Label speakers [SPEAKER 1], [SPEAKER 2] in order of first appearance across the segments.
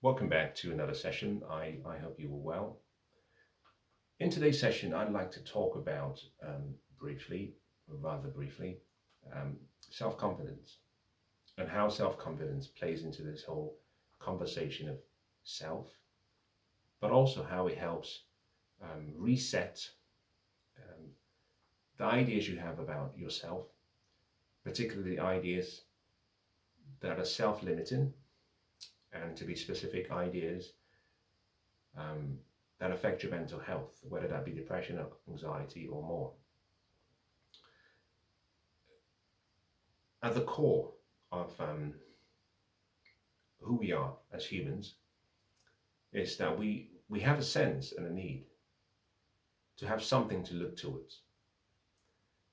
[SPEAKER 1] Welcome back to another session. I hope you were well. In today's session, I'd like to talk about briefly, or rather briefly, um, self confidence and how self confidence plays into this whole conversation of self, but also how it helps reset um, the ideas you have about yourself, particularly the ideas that are self limiting, and to be specific, ideas um, that affect your mental health, whether that be depression or anxiety or more. At the core of who we are as humans is that we have a sense and a need to have something to look towards.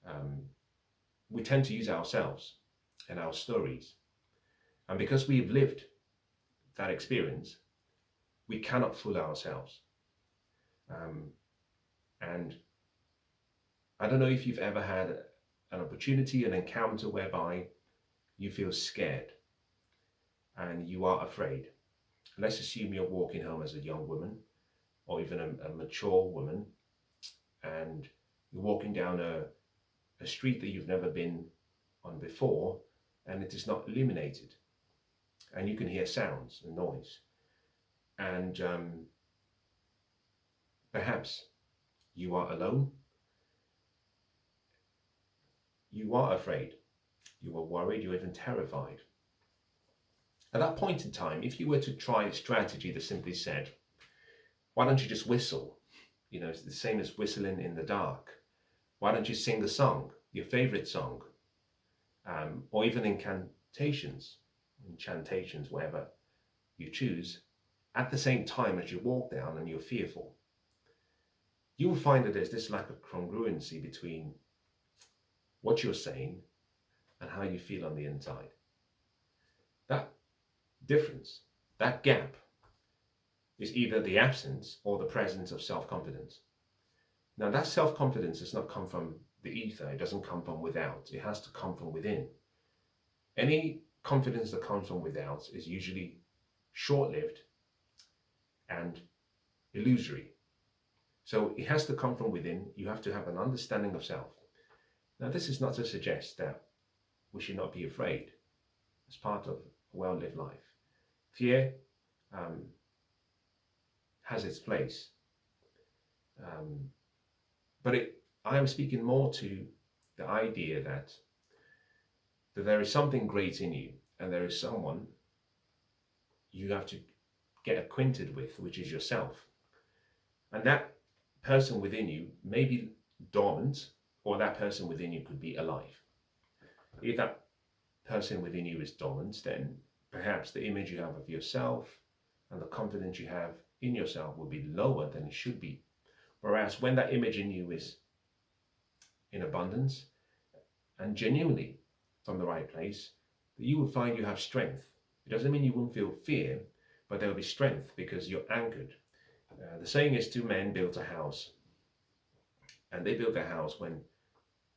[SPEAKER 1] Um, we tend to use ourselves and our stories. And because we've lived that experience, we cannot fool ourselves. Um, and I don't know if you've ever had an opportunity, an encounter whereby you feel scared and you are afraid. Let's assume you're walking home as a young woman or even a mature woman, and you're walking down a street that you've never been on before, and it is not illuminated, and you can hear sounds and noise. And perhaps you are alone, you are afraid, you are worried, you're even terrified. At that point in time, if you were to try a strategy that simply said, why don't you just whistle? You know, it's the same as whistling in the dark. Why don't you sing the song, your favorite song? Or even incantations, whatever you choose, at the same time as you walk down and you're fearful. You will find that there's this lack of congruency between what you're saying and how you feel on the inside. That difference, that gap, is either the absence or the presence of self-confidence. Now, that self-confidence does not come from the ether. It doesn't come from without. It has to come from within. Any confidence that comes from without is usually short-lived and illusory. So it has to come from within. You have to have an understanding of self. Now, this is not to suggest that we should not be afraid as part of a well-lived life. Fear has its place. But I am speaking more to the idea that there is something great in you, and there is someone you have to get acquainted with, which is yourself. And that person within you may be dormant, or that person within you could be alive. If that person within you is dormant, then perhaps the image you have of yourself and the confidence you have in yourself will be lower than it should be. Whereas when that image in you is in abundance and genuinely from the right place, you will find you have strength. It doesn't mean you won't feel fear, but there will be strength because you're anchored. The saying is, two men built a house, and they built their house when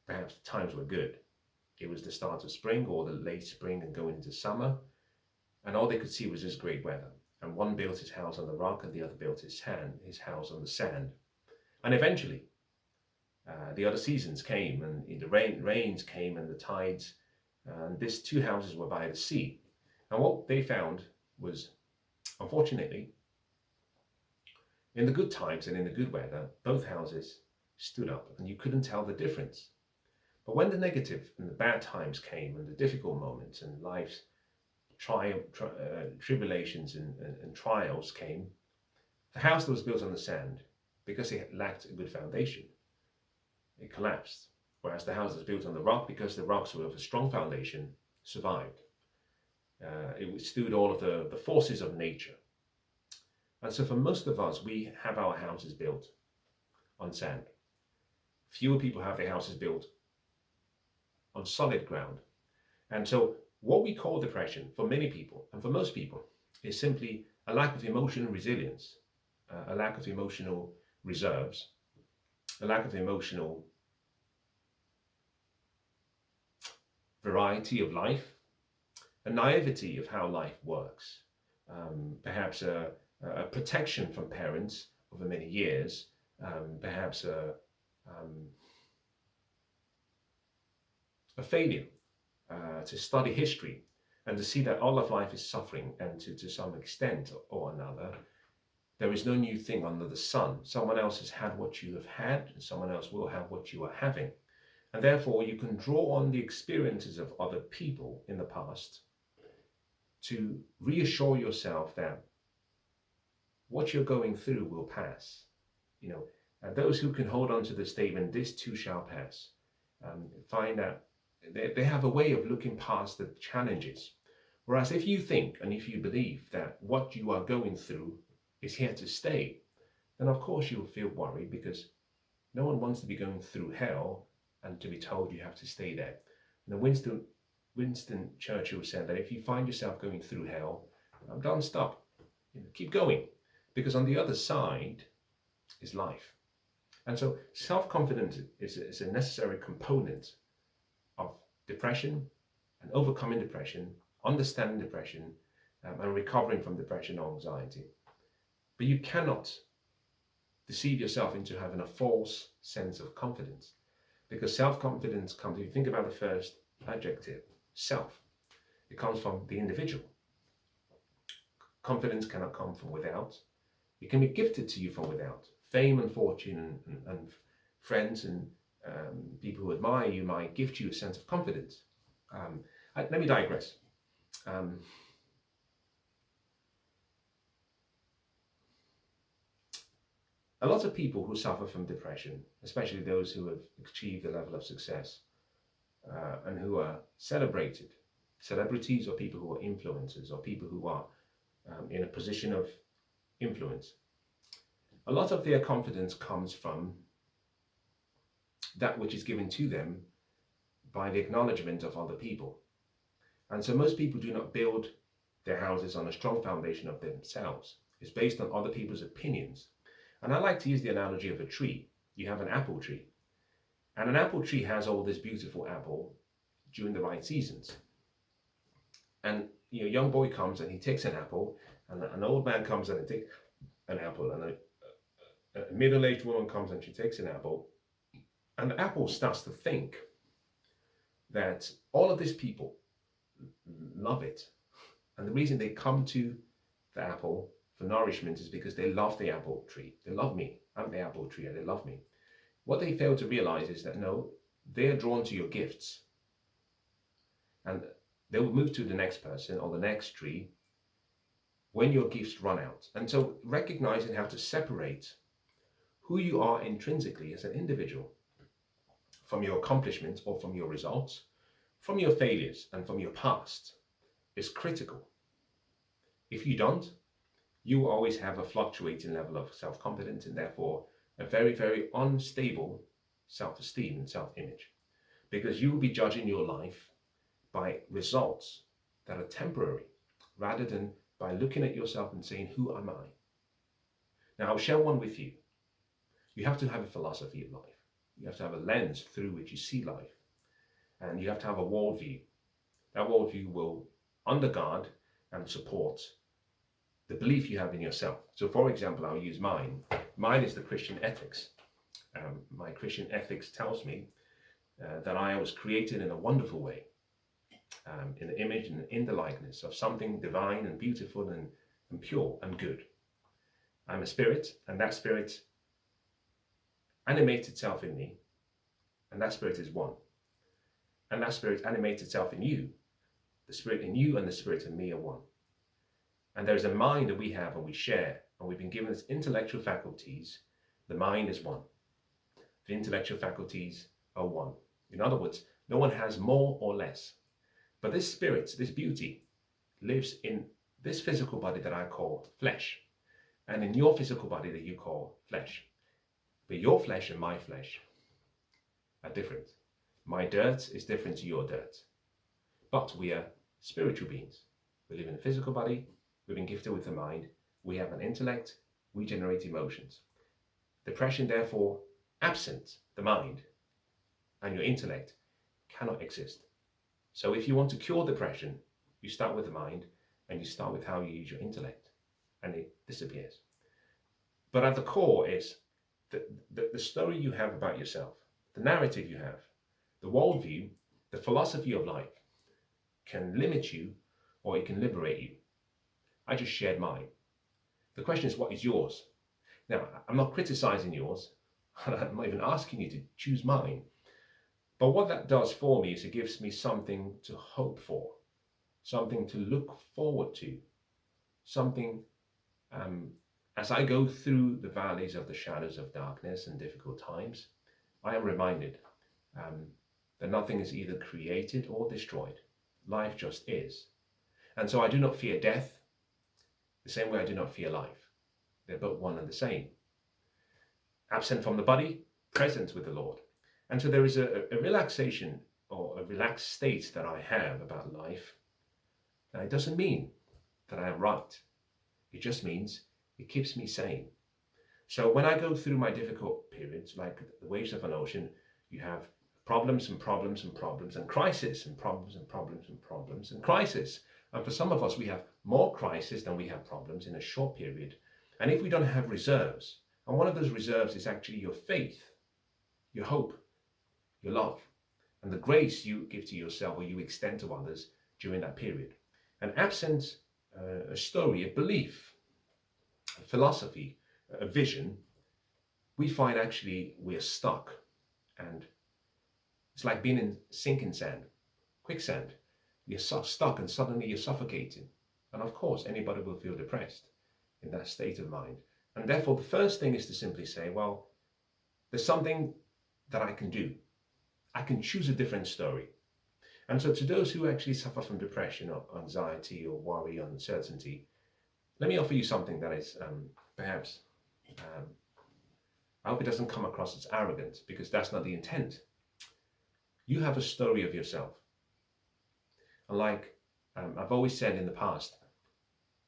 [SPEAKER 1] perhaps the times were good. It was the start of spring or the late spring and going into summer, and all they could see was this great weather. And one built his house on the rock, and the other built his house on the sand. And eventually, the other seasons came, and the rains came, and the tides. And these two houses were by the sea. And what they found was, unfortunately, in the good times and in the good weather, both houses stood up, and you couldn't tell the difference. But when the negative and the bad times came, and the difficult moments and life's tribulations and trials came, the house that was built on the sand, because it lacked a good foundation, it collapsed. Whereas the house that was built on the rock, because the rocks were of a strong foundation, survived. It withstood all of the forces of nature. And so for most of us, we have our houses built on sand. Fewer people have their houses built on solid ground. And so what we call depression for many people, and for most people, is simply a lack of emotional resilience, a lack of emotional reserves, a lack of emotional variety of life, a naivety of how life works. perhaps a protection from parents over many years, perhaps a failure to study history and to see that all of life is suffering, and to some extent or another, there is no new thing under the sun. Someone else has had what you have had, and someone else will have what you are having. And therefore, you can draw on the experiences of other people in the past to reassure yourself that what you're going through will pass. And those who can hold on to the statement, "This too shall pass," find that they have a way of looking past the challenges. Whereas if you think and if you believe that what you are going through is here to stay, then of course you'll feel worried, because no one wants to be going through hell and to be told you have to stay there. Winston Churchill said that if you find yourself going through hell, don't stop. Keep going, because on the other side is life. And so self-confidence is a necessary component of depression and overcoming depression, understanding depression, and recovering from depression or anxiety. But you cannot deceive yourself into having a false sense of confidence, because self-confidence comes, if you think about the first adjective, self, it comes from the individual. Confidence cannot come from without. It can be gifted to you from without. Fame and fortune and friends and people who admire you might gift you a sense of confidence. Let me digress. A lot of people who suffer from depression, especially those who have achieved a level of success and who are celebrated, celebrities or people who are influencers or people who are in a position of influence, a lot of their confidence comes from that which is given to them by the acknowledgement of other people. And so most people do not build their houses on a strong foundation of themselves. It's based on other people's opinions. And I like to use the analogy of a tree. You have an apple tree, and an apple tree has all this beautiful apple during the right seasons. And a young boy comes and he takes an apple, and an old man comes and he takes an apple, and a middle-aged woman comes and she takes an apple, and the apple starts to think that all of these people love it. And the reason they come to the apple for nourishment is because they love the apple tree. They love me. I'm the apple tree and they love me. What they fail to realize is that no, they're drawn to your gifts. And they will move to the next person or the next tree when your gifts run out. And so recognizing how to separate who you are intrinsically as an individual from your accomplishments or from your results, from your failures and from your past is critical. If you don't, you will always have a fluctuating level of self-confidence and therefore a very, very unstable self-esteem and self-image, because you will be judging your life by results that are temporary rather than by looking at yourself and saying, who am I? Now, I'll share one with you. You have to have a philosophy of life. You have to have a lens through which you see life. And you have to have a worldview. That worldview will undergird and support the belief you have in yourself. So for example, I'll use mine. Mine is the Christian ethics. My Christian ethics tells me that I was created in a wonderful way, in the image and in the likeness of something divine and beautiful and pure and good. I'm a spirit, and that spirit animates itself in me, and that spirit is one. And that spirit animates itself in you. The spirit in you and the spirit in me are one. And there's a mind that we have and we share, and we've been given its intellectual faculties. The mind is one. The intellectual faculties are one. In other words, no one has more or less. But this spirit, this beauty, lives in this physical body that I call flesh, and in your physical body that you call flesh. But your flesh and my flesh are different. My dirt is different to your dirt. But we are spiritual beings. We live in a physical body. We've been gifted with a mind. We have an intellect. We generate emotions. Depression, therefore, absent the mind and your intellect, cannot exist. So if you want to cure depression, you start with the mind. and you start with how you use your intellect, and it disappears. But at the core is the story you have about yourself, the narrative you have, the worldview, the philosophy of life can limit you or it can liberate you. I just shared mine. The question is, what is yours? Now, I'm not criticizing yours. I'm not even asking you to choose mine. But what that does for me is it gives me something to hope for, something to look forward to, something as I go through the valleys of the shadows of darkness and difficult times, I am reminded that nothing is either created or destroyed. Life just is. And so I do not fear death the same way I do not fear life. They're both one and the same. Absent from the body, present with the Lord. And so there is a relaxation or a relaxed state that I have about life. Now, it doesn't mean that I am right. It just means it keeps me sane. So when I go through my difficult periods, like the waves of an ocean, you have problems and problems and problems and crisis and problems and problems and problems and crisis. And for some of us, we have more crisis than we have problems in a short period. And if we don't have reserves, and one of those reserves is actually your faith, your hope, your love, and the grace you give to yourself or you extend to others during that period. And absent a story, a belief, a philosophy, a vision, we find actually we're stuck. And it's like being in sinking sand, quicksand. You're stuck and suddenly you're suffocating. And of course, anybody will feel depressed in that state of mind. And therefore, the first thing is to simply say, well, there's something that I can do. I can choose a different story. And so to those who actually suffer from depression or anxiety or worry or uncertainty, let me offer you something that is perhaps, I hope it doesn't come across as arrogant, because that's not the intent. You have a story of yourself. And like I've always said in the past,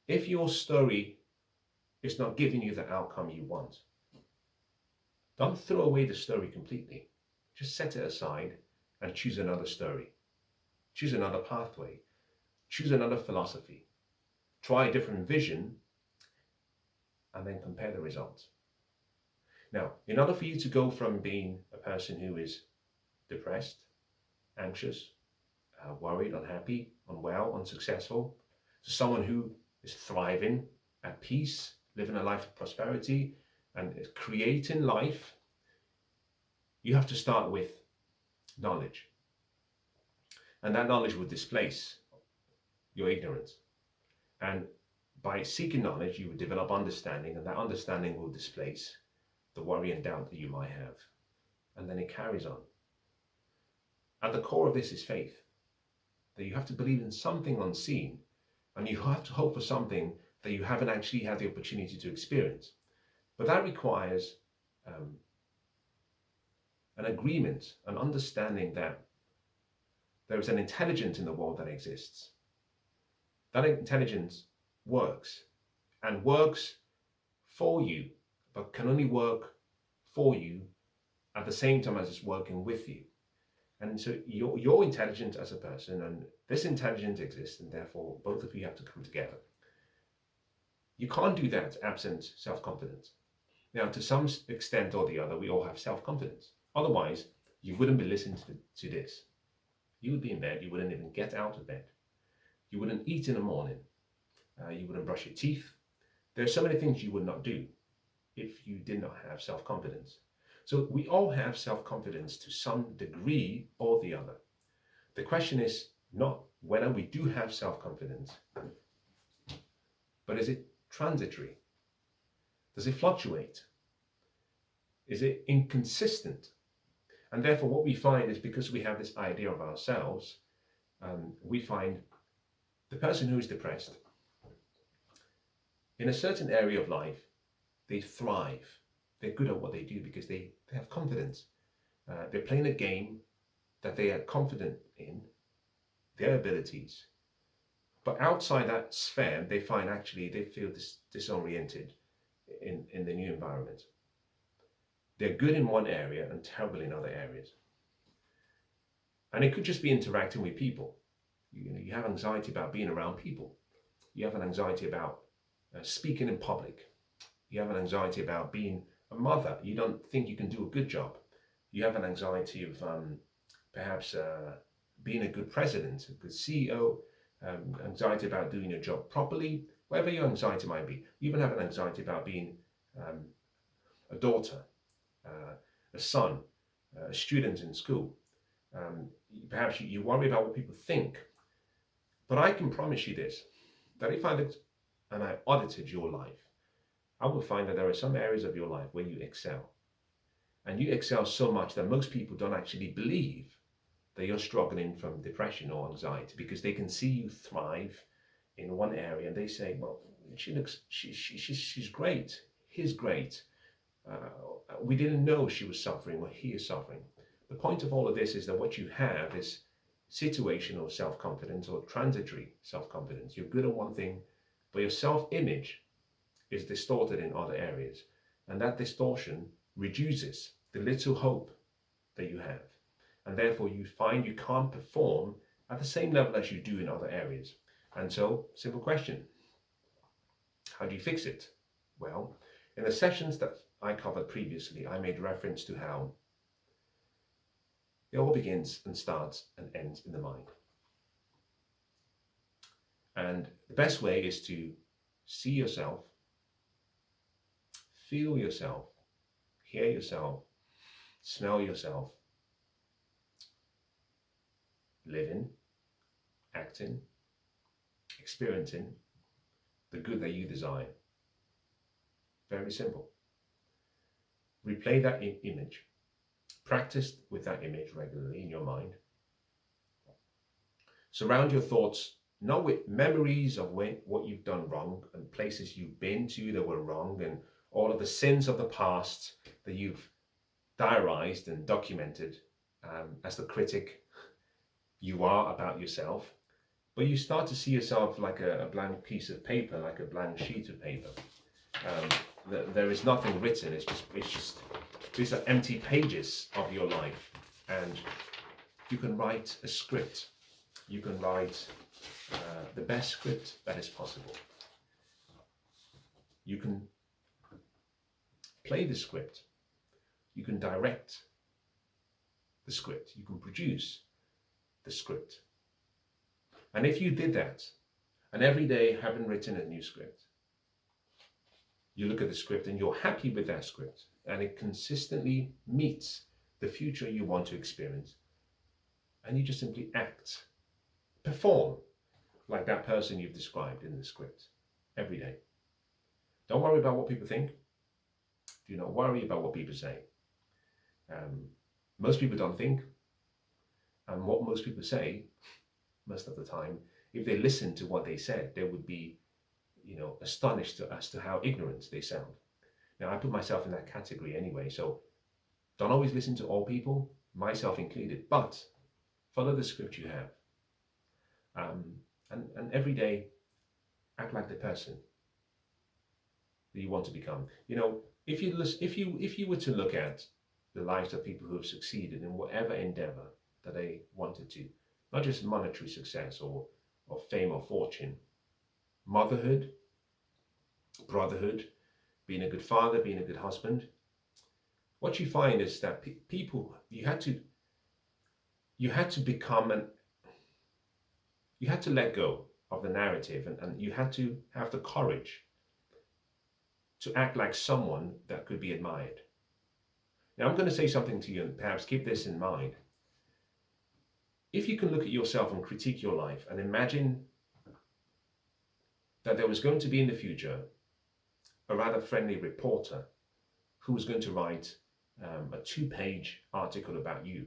[SPEAKER 1] if your story is not giving you the outcome you want, don't throw away the story completely. Just set it aside and choose another story. Choose another pathway. Choose another philosophy. Try a different vision and then compare the results. Now, in order for you to go from being a person who is depressed, anxious, worried, unhappy, unwell, unsuccessful, to someone who is thriving, at peace, living a life of prosperity, and is creating life, you have to start with knowledge. And that knowledge will displace your ignorance. And by seeking knowledge, you will develop understanding, and that understanding will displace the worry and doubt that you might have. And then it carries on. At the core of this is faith, that you have to believe in something unseen, and you have to hope for something that you haven't actually had the opportunity to experience. But that requires an agreement, an understanding that there is an intelligence in the world that exists. That intelligence works, and works for you, but can only work for you at the same time as it's working with you. And so your intelligence as a person, and this intelligence exists, and therefore both of you have to come together. You can't do that absent self-confidence. Now, to some extent or the other, we all have self-confidence. Otherwise, you wouldn't be listening to this. You would be in bed, you wouldn't even get out of bed. You wouldn't eat in the morning. You wouldn't brush your teeth. There are so many things you would not do if you did not have self-confidence. So we all have self-confidence to some degree or the other. The question is not whether we do have self-confidence, but is it transitory? Does it fluctuate? Is it inconsistent? And therefore what we find is, because we have this idea of ourselves, we find the person who is depressed, in a certain area of life, they thrive. They're good at what they do because they have confidence. They're playing a game that they are confident in, their abilities. But outside that sphere, they find actually they feel disoriented in the new environment. They're good in one area and terrible in other areas. And it could just be interacting with people. You have anxiety about being around people. You have an anxiety about speaking in public. You have an anxiety about being a mother. You don't think you can do a good job. You have an anxiety of perhaps being a good president, a good CEO, anxiety about doing your job properly, whatever your anxiety might be. You even have an anxiety about being a daughter, a son, a student in school. Perhaps you worry about what people think. But I can promise you this, that if I looked and I audited your life, I will find that there are some areas of your life where you excel. And you excel so much that most people don't actually believe that you're struggling from depression or anxiety, because they can see you thrive in one area and they say, well, she's great, he's great. We didn't know she was suffering or he is suffering. The point of all of this is that what you have is situational self-confidence or transitory self-confidence. You're good at one thing, but your self-image is distorted in other areas. And that distortion reduces the little hope that you have. And therefore you find you can't perform at the same level as you do in other areas. And so, simple question, how do you fix it? Well, in the sessions that I covered previously, I made reference to how it all begins and starts and ends in the mind. And the best way is to see yourself, feel yourself, hear yourself, smell yourself, living, acting, experiencing the good that you desire. Very simple. Replay that image. Practice with that image regularly in your mind. Surround your thoughts not with memories of what you've done wrong and places you've been to that were wrong and all of the sins of the past that you've diarized and documented as the critic you are about yourself. But you start to see yourself like a blank piece of paper, like a blank sheet of paper. There is nothing written. It's just these are empty pages of your life, and you can write a script. You can write the best script that is possible. You can play the script. You can direct the script. You can produce the script. And if you did that, and every day having written a new script, you look at the script and you're happy with that script, and it consistently meets the future you want to experience, and you just simply act, perform like that person you've described in the script every day. Don't worry about what people think. Do not worry about what people say. Most people don't think, and what most people say, most of the time, if they listened to what they said, they would be, astonished as to how ignorant they sound. Now, I put myself in that category anyway, so don't always listen to all people, myself included, but follow the script you have. And every day, act like the person that you want to become. If you were to look at the lives of people who have succeeded in whatever endeavor that they wanted to, not just monetary success or fame or fortune, motherhood, brotherhood, being a good father, being a good husband, what you find is that people, you had to become you had to let go of the narrative, and you had to have the courage to act like someone that could be admired. Now, I'm going to say something to you, and perhaps keep this in mind. If you can look at yourself and critique your life and imagine that there was going to be in the future a rather friendly reporter who was going to write a 2-page article about you.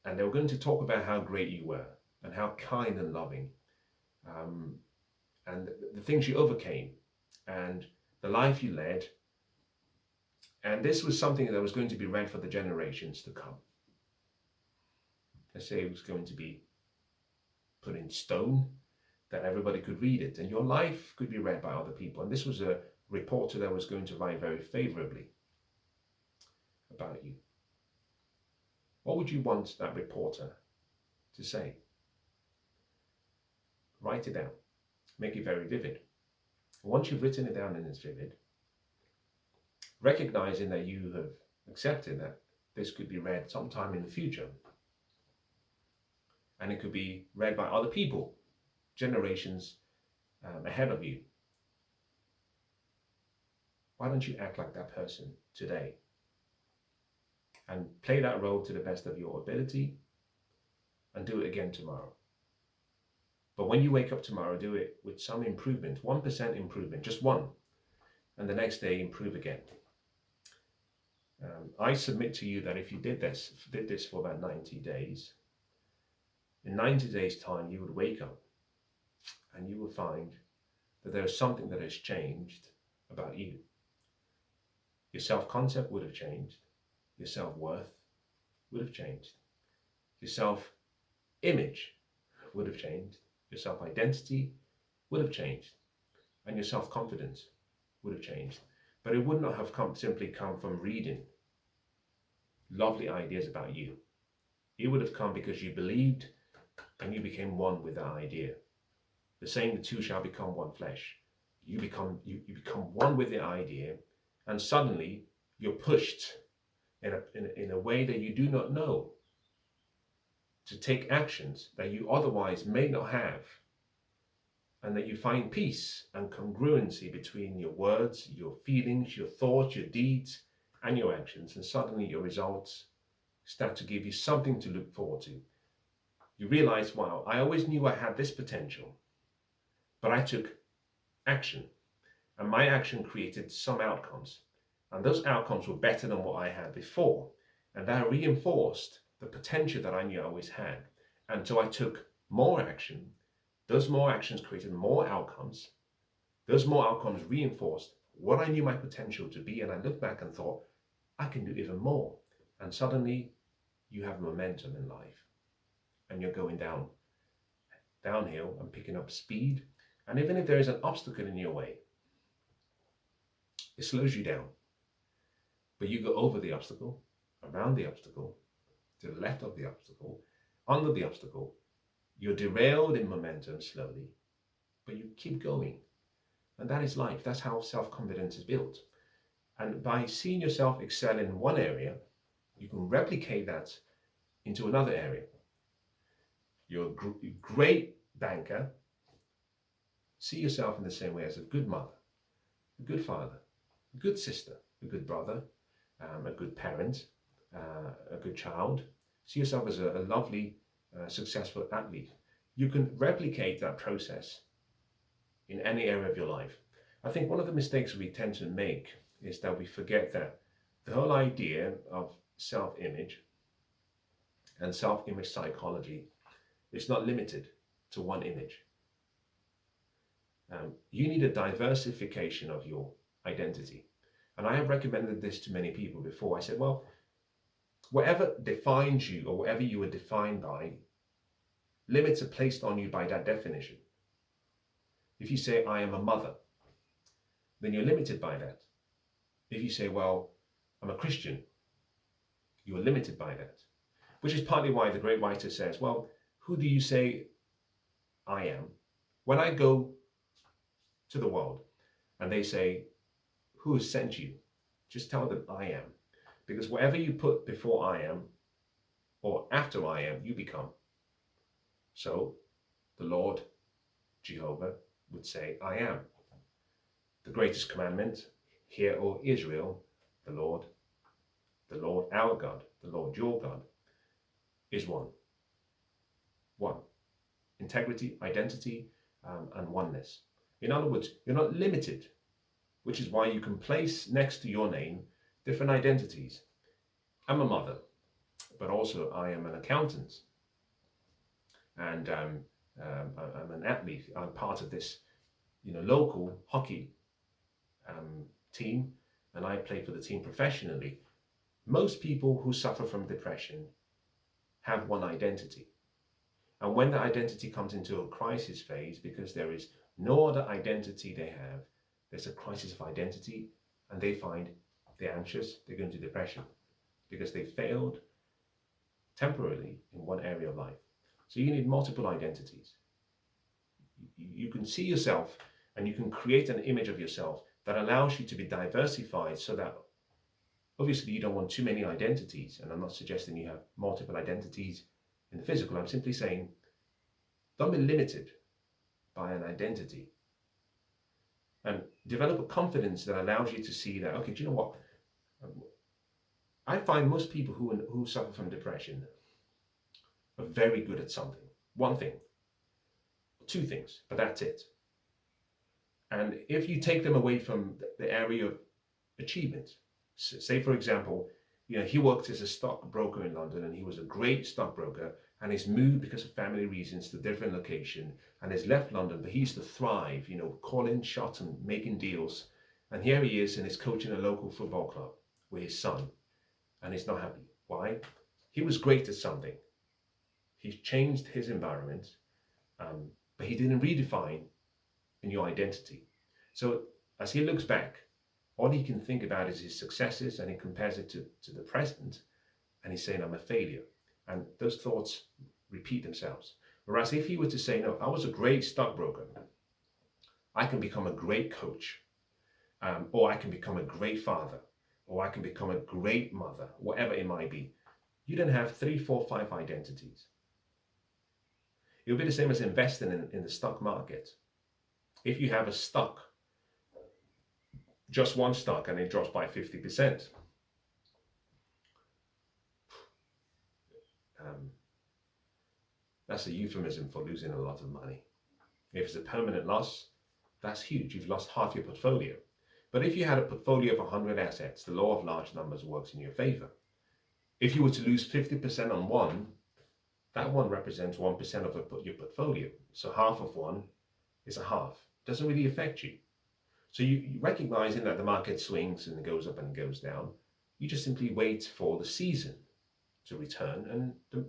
[SPEAKER 1] And they were going to talk about how great you were and how kind and loving and the things you overcame and the life you led. And this was something that was going to be read for the generations to come. Let's say it was going to be put in stone, that everybody could read it, and your life could be read by other people. And this was a reporter that was going to write very favorably about you. What would you want that reporter to say? Write it down. Make it very vivid. Once you've written it down and it's vivid, recognizing that you have accepted that this could be read sometime in the future, and it could be read by other people, generations ahead of you. Why don't you act like that person today and play that role to the best of your ability and do it again tomorrow? But when you wake up tomorrow, do it with some improvement, 1% improvement, just one, and the next day improve again. I submit to you that if you did this for about 90 days, in 90 days' time, you would wake up and you will find that there is something that has changed about you. Your self-concept would have changed. Your self-worth would have changed. Your self-image would have changed. Your self-identity would have changed. And your self-confidence would have changed. But it would not have simply come from reading lovely ideas about you. It would have come because you believed and you became one with that idea. The saying, the two shall become one flesh. You become one with the idea, and suddenly you're pushed in a way that you do not know to take actions that you otherwise may not have, and that you find peace and congruency between your words, your feelings, your thoughts, your deeds, and your actions, and suddenly your results start to give you something to look forward to. You realize, wow, I always knew I had this potential, but I took action, and my action created some outcomes, and those outcomes were better than what I had before, and that reinforced the potential that I knew I always had. And so I took more action. Those more actions created more outcomes. Those more outcomes reinforced what I knew my potential to be, and I looked back and thought, I can do even more. And suddenly you have momentum in life, and you're going downhill and picking up speed. And even if there is an obstacle in your way, it slows you down. But you go over the obstacle, around the obstacle, to the left of the obstacle, under the obstacle. You're derailed in momentum slowly, but you keep going. And that is life. That's how self-confidence is built. And by seeing yourself excel in one area, you can replicate that into another area. You're a great banker. See yourself in the same way as a good mother, a good father, a good sister, a good brother, a good parent, a good child. See yourself as a lovely, successful athlete. You can replicate that process in any area of your life. I think one of the mistakes we tend to make is that we forget that the whole idea of self-image and self-image psychology is not limited to one image. You need a diversification of your identity. And I have recommended this to many people before. I said, well, whatever defines you or whatever you were defined by, limits are placed on you by that definition. If you say, I am a mother, then you're limited by that. If you say, well, I'm a Christian, you are limited by that. Which is partly why the great writer says, well, who do you say I am? When I go to the world and they say, who has sent you? Just tell them I am. Because whatever you put before I am or after I am, you become. So the Lord, Jehovah, would say, I am. The greatest commandment, hear, O Israel, the Lord our God, the Lord your God, is one. One. Integrity, identity, and oneness. In other words, you're not limited, which is why you can place next to your name different identities. I'm a mother, but also I am an accountant, and I'm an athlete. I'm part of this, local hockey team, and I play for the team professionally. Most people who suffer from depression have one identity. And when that identity comes into a crisis phase, because there is no other identity they have, there's a crisis of identity, and they find they're anxious, they go into depression, because they failed temporarily in one area of life. So you need multiple identities. You can see yourself and you can create an image of yourself that allows you to be diversified, so that obviously you don't want too many identities. And I'm not suggesting you have multiple identities in the physical. I'm simply saying don't be limited by an identity, and develop a confidence that allows you to see that, okay, do you know what? I find most people who suffer from depression are very good at something. One thing, two things, but that's it. And if you take them away from the area of achievement, say for example, he worked as a stockbroker in London and he was a great stockbroker, and he's moved because of family reasons to a different location and has left London, but he used to thrive, calling shots and making deals. And here he is and he's coaching a local football club with his son, and he's not happy. Why? He was great at something. He's changed his environment, but he didn't redefine a new identity. So as he looks back, all he can think about is his successes, and he compares it to the present, and he's saying, I'm a failure. And those thoughts repeat themselves. Whereas if he were to say, no, I was a great stockbroker, I can become a great coach, or I can become a great father, or I can become a great mother, whatever it might be, you then have 3, 4, 5 identities. It would be the same as investing in the stock market. If you have a stock, just one stock, and it drops by 50%, that's a euphemism for losing a lot of money. If it's a permanent loss, that's huge. You've lost half your portfolio. But if you had a portfolio of 100 assets, the law of large numbers works in your favor. If you were to lose 50% on one, that one represents 1% of your portfolio. So half of one is a half. It doesn't really affect you. So you recognizing that the market swings and goes up and goes down, you just simply wait for the season to return, and the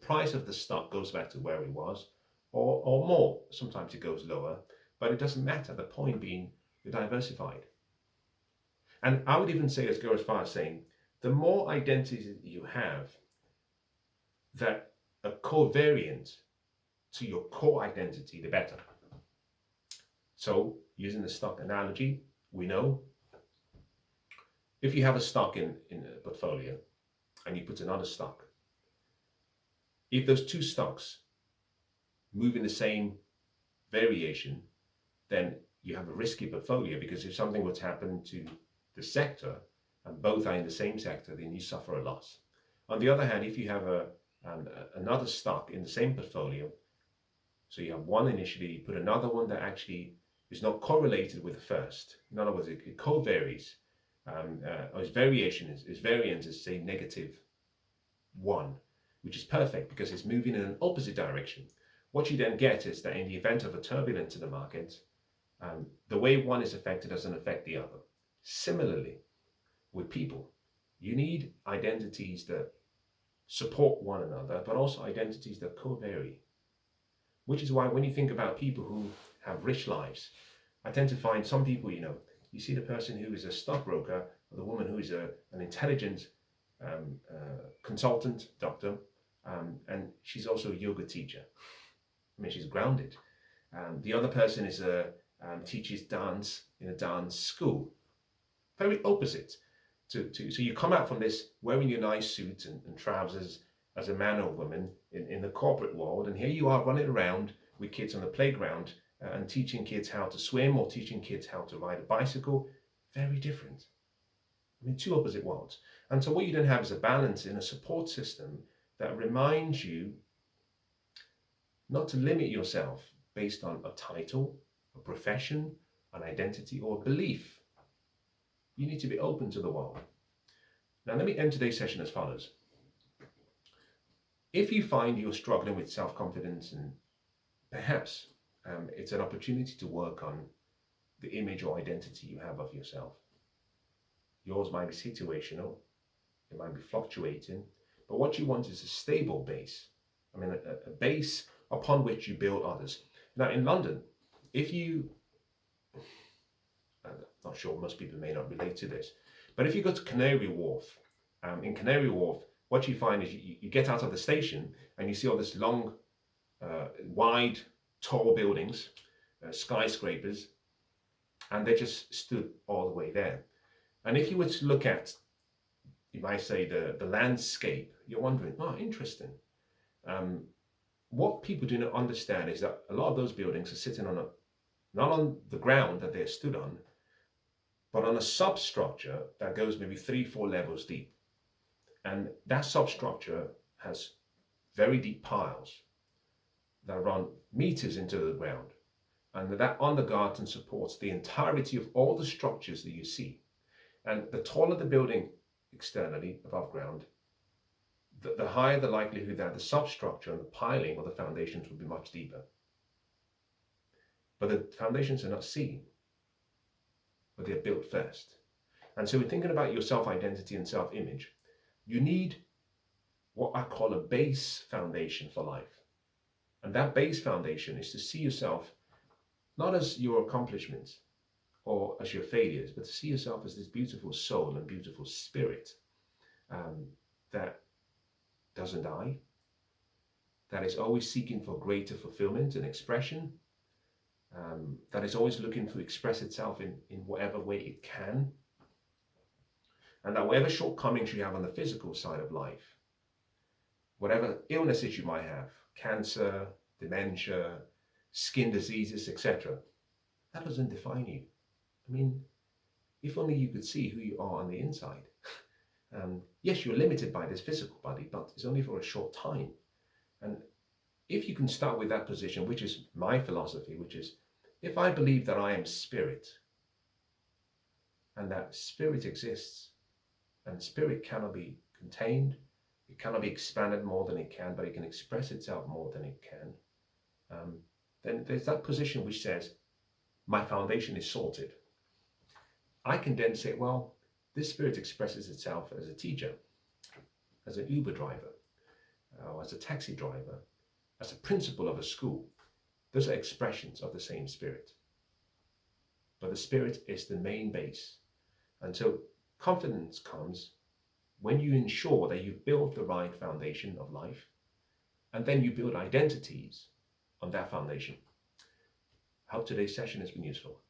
[SPEAKER 1] price of the stock goes back to where it was, or more. Sometimes it goes lower, but it doesn't matter. The point being, you're diversified. And I would even go as far as saying, the more identities you have that are covariant to your core identity, the better. So using the stock analogy, we know if you have a stock in a portfolio and you put another stock, if those two stocks move in the same variation, then you have a risky portfolio, because if something were to happen to the sector and both are in the same sector, then you suffer a loss. On the other hand, if you have another stock in the same portfolio, so you have one initially, you put another one that actually is not correlated with the first. In other words, it co-varies. Or its variance is say -1, which is perfect because it's moving in an opposite direction. What you then get is that in the event of a turbulence in the market, the way one is affected doesn't affect the other. Similarly, with people, you need identities that support one another, but also identities that co-vary. Which is why when you think about people who have rich lives, I tend to find some people, you see the person who is a stockbroker, or the woman who is an intelligent consultant, doctor, and she's also a yoga teacher. I mean, she's grounded. The other person is teaches dance in a dance school. Very opposite. So you come out from this wearing your nice suit and trousers as a man or woman in the corporate world, and here you are running around with kids on the playground and teaching kids how to swim or teaching kids how to ride a bicycle. Very different. I mean, two opposite worlds. And so what you then have is a balance in a support system that reminds you not to limit yourself based on a title, a profession, an identity, or a belief. You need to be open to the world. Now, let me end today's session as follows. If you find you're struggling with self-confidence, and perhaps it's an opportunity to work on the image or identity you have of yourself. Yours might be situational, it might be fluctuating, but what you want is a stable base. I mean, a base upon which you build others. Now, in London, I'm not sure, most people may not relate to this, but if you go to Canary Wharf, in Canary Wharf, what you find is you get out of the station and you see all this long wide, tall buildings, skyscrapers, and they just stood all the way there. And if you were to look at, you might say, the landscape, you're wondering, oh, interesting. What people do not understand is that a lot of those buildings are sitting on not on the ground that they're stood on, but on a substructure that goes maybe 3-4 levels deep. And that substructure has very deep piles that run meters into the ground. And that undergarden supports the entirety of all the structures that you see. And the taller the building externally above ground, the higher the likelihood that the substructure and the piling or the foundations will be much deeper. But the foundations are not seen, but they're built first. And so, when thinking about your self-identity and self-image, you need what I call a base foundation for life. And that base foundation is to see yourself not as your accomplishments or as your failures, but to see yourself as this beautiful soul and beautiful spirit that doesn't die, that is always seeking for greater fulfillment and expression, that is always looking to express itself in whatever way it can, and that whatever shortcomings you have on the physical side of life, whatever illnesses you might have, cancer, dementia, skin diseases, etc., that doesn't define you. I mean, if only you could see who you are on the inside. Yes, you're limited by this physical body, but it's only for a short time. And if you can start with that position, which is my philosophy, which is, if I believe that I am spirit, and that spirit exists, and spirit cannot be contained, it cannot be expanded more than it can, but it can express itself more than it can, then there's that position which says, my foundation is sorted. I can then say, well, this spirit expresses itself as a teacher, as an Uber driver, or as a taxi driver, as a principal of a school. Those are expressions of the same spirit. But the spirit is the main base. And so confidence comes when you ensure that you build the right foundation of life, and then you build identities on that foundation. I hope today's session has been useful.